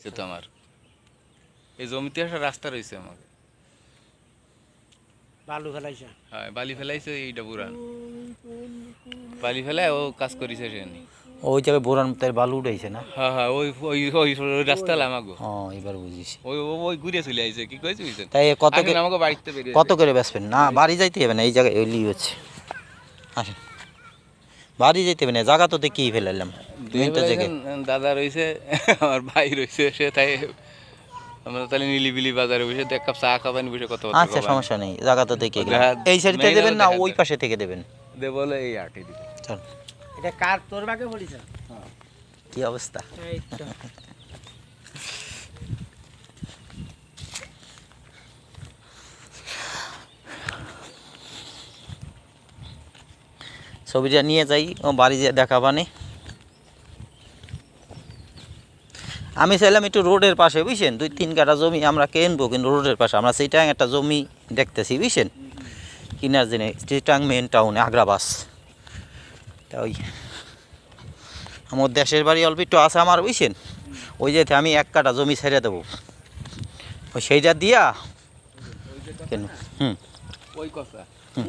সে তো আমার এই জমিতে একটা রাস্তা রয়েছে আমাকে। বালু ফেলাইছে। হ্যাঁ বালি ফেলাইছে এইটা পুরান বালি ফেলায় ও কাজ করেছে সে নি। ওই জায়গায় বোরান তাই বালু উঠাইছে না? হ্যাঁ হ্যাঁ ওই ওই ওই ওই রাস্তা আমাকে ও এবার বুঝিস। ওই ওই ঘুরে চলে আইছে কি কইছে বুঝছেন। তাই কত আমাকে বাড়িতে বেরিয়ে কত করে বেচবেন? না বাড়ি যাইতে হবে না, এই জায়গায় ওইলি হচ্ছে। আসেন বাড়ি যাইতে হবে না, জায়গা তো দেখেই ফেলাইলাম দুইটা জায়গায়। দাদা রয়েছে আমার ভাই রয়েছে সে তাই আমরা তাহলে নিলিবিলি বাজারে বসে এক কাপ চা খাবেন বসে কত আচ্ছা সমস্যা নেই, জায়গা তো দেখে গেলাম। এই সাইড থেকে দেবেন না ওই পাশে থেকে দেবেন? দে বলে এই আটে দিবে। চল এটা কার তোর বাগে পড়িছে? কি অবস্থা? এই তো ছবিটা নিয়ে যাই ও বাড়ি যেয়ে দেখাবানি। আমি চাইলাম একটু রোডের পাশে বুঝছেন, 2-3 কাঠা জমি আমরা কিনবো, কিন্তু রোডের পাশে আমরা চিটাং একটা জমি দেখতেছি বুঝছেন কিনার জন্য, চিটাং মেন টাউনে আগ্রাবাস। তা ওই আমার দেশের বাড়ি অল্প একটু আছে আমার বুঝছেন, ওই যেতে আমি 1 কাঠা জমি ছেড়ে দেবো, ওই সেইটা দিয়া কেন। ওই কথা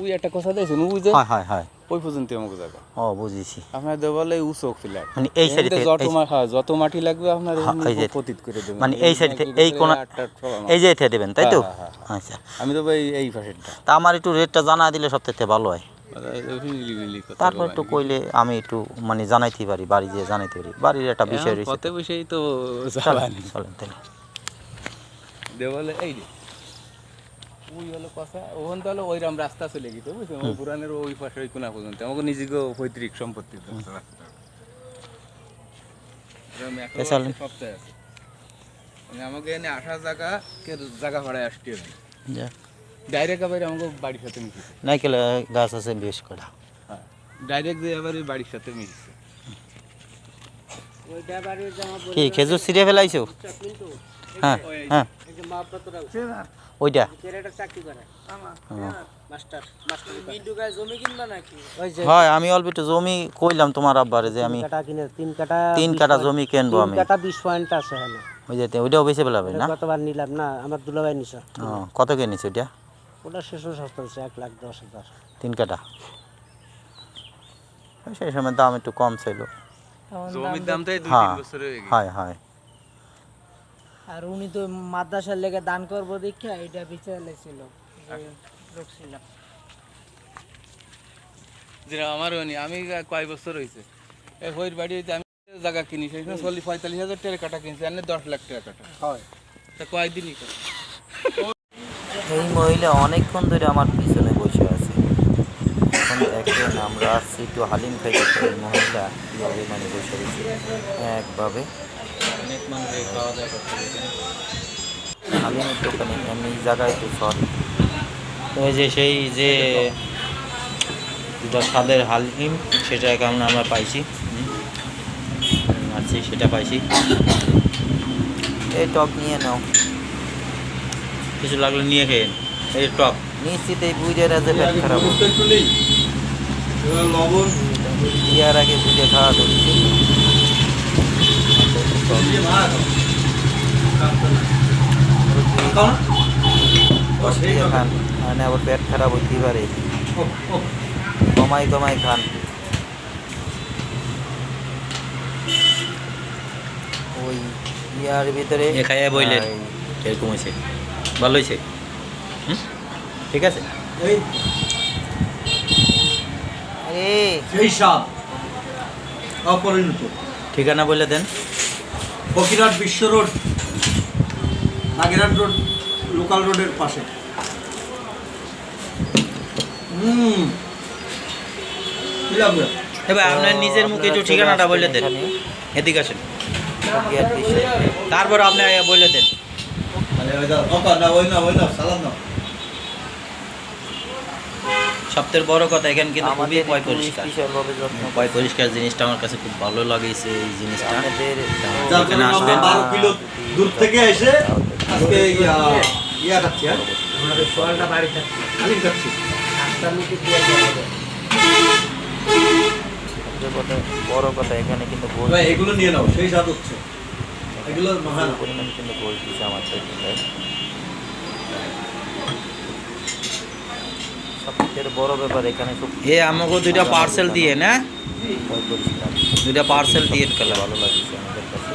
ওই একটা কথা দিয়েছেন ওই যে হয় হয় হয় ওই পর্যন্ত আমাকে জায়গা। ও বুঝেছি। আপনার দে বলে উচক ফিলার মানে এই সাইডে যত মাটি লাগবে আপনার এই যে পতিত করে দেবেন, মানে এই সাইড থেকে এই কোণা এই যে এতে দেবেন তাই তো? আচ্ছা আমি তো ভাই এই পাশেরটা তা আমার একটু রেটটা জানা দিলে সবথেকে ভালো হয়। তারপর একটু কইলে আমি একটু মানে জানাইতে পারি, বাড়ি যেয়ে জানাইতে পারি, বাড়ির একটা বিষয় রয়েছে। কত বিষয় তো চলেন চলেন তাহলে। দে বলে এই রে ওই হলো কথা ওখান তো হলো ওইরাম রাস্তা চলে গেছে বুঝছেন, ওই পুরানের ওই পাশে ওই কোনা পর্যন্ত আমাকে নিজেকে পৈতৃক সম্পত্তি চলেন। সপ্তাহে আছে মানে আমাকে এনে আসা জায়গা ভাড়ায় আসতে হবে যা ডাইরেক্ট আবার আমাকে বাড়ির সাথে মিশেছে। নাইকেল গাছ আছে বেশ কটা। হ্যাঁ ডাইরেক্ট যে আবার ওই বাড়ির সাথে মিশেছে। ওইটা বাড়ির জামা কি খেজুর ছিঁড়ে ফেলাইছো? কিন্তু হ্যাঁ হ্যাঁ এই যে মা পাতরা ওইটা ছেলেটা চাকরি করে মাস্টার মাস্টার মিন্টু গায় জমি কিনবা নাকি? ওই যে হয় আমি অল্প একটু জমি কইলাম তোমার আব্বারে যে আমি কাটা কিনে 3 কাটা 3 কাঠা জমি কিনবো আমি। 3 কাটা 20 পয়েন্ট আছে হলো। ওই যে ওইটাও বেশি ফেলাবে না? গতবার নিলাম না আমার দুলাভাই নিছে। ও কত কে নিছে ওইটা? ওটা শেষও সস্তা হচ্ছে 1,10,000 3 কাঠা। সেই সময় দাম একটু কম ছিল। জমির দাম তো এই 2-3 হ্যাঁ বছর হয়ে গেছে। হয় হয় আর উনি তো মাদ্রাসার লেগে দান করবো দেখা এটা বিচারে ছিল লোক ছিল। যেটা আমারও নি আমি কয় বছর হয়েছে এই হইর বাড়ি হইতে আমি জায়গা কিনি সেই সময় 40-45 হাজার টাকা কাটা কিনছি আর 10 লাখ টাকা কাটা হয় তা কয়দিনই করে। এই মহিলা অনেকক্ষণ ধরে আমার পিছনে বসে আছে। এখন দেখেন আমরা আসছি একটু হালিম খাইতে, এই মহিলা কীভাবে মানে বসে রয়েছে একভাবে। অনেক মানুষ খাওয়া দাওয়া করতে পারে। হালিমের দোকানে এমনি জায়গায় তো সরি ওই যে সেই যে দুটা স্বাদের হালিম সেটা কেমন আমরা পাইছি আছি সেটা পাইছি। এই টক নিয়ে নাও, কিছু লাগলে নিয়ে খেয়ে এই টক নিশ্চিত এই বুঝের আছে পেট খারাপ ইয়ার আগে বুঝে খাওয়া ধরছি। খান মানে আবার পেট খারাপ হইতেই পারে, কমাই কমাই খান। ওই ইয়ার ভিতরে খাইয়া বইলেন এরকম হয়েছে, ভালো হয়েছে। ঠিক আছে সেই সাপ অপরিণত। ঠিকানা বলে দেন। ফকিরহাট বিশ্ব রোড, নাগেরহাট রোড, লোকাল রোডের পাশে। এবার আপনার নিজের মুখে একটু ঠিকানাটা বলে দেন, এদিকে আসেন। তারপর আপনি বলে দেন। সবথেকে বড় কথা এখানে কিন্তু খুবই পয় পরিষ্কার, পয় পরিষ্কার জিনিসটা আমার কাছে খুব ভালো লাগেছে। এই জিনিসটা এখানে আসবেন। 12 কিলো দূর থেকে এসে আজকে ইয়া খাচ্ছি, আমাদের সোয়ালটা বাড়ি থাকছে হালিম খাচ্ছি। রাস্তার মুখে দিয়ে যাবে। বড় কথা এখানে কিন্তু ভাই এগুলো নিয়ে নাও, সেই স্বাদ হচ্ছে। এগুলো হ্যাঁ পরিমাণ কিন্তু গোল্ড দিচ্ছে আমার থেকে। সবথেকে বড় ব্যাপার এখানে এ আমাকে দুইটা পার্সেল দিয়ে না, দুইটা পার্সেল দিয়ে গেলে ভালো লাগছে আমাদের কাছে।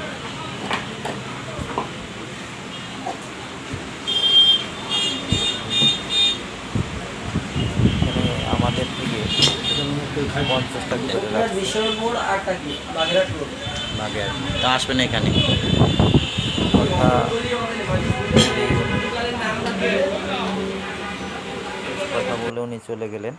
এখানে আমাদের থেকে 50 টাকা করে রাখছে। বিশাল মোড় আর টাকি বাগেরহাট রোড। লাগে তা আসবেন এখানে কথা বলে উনি চলে গেলেন।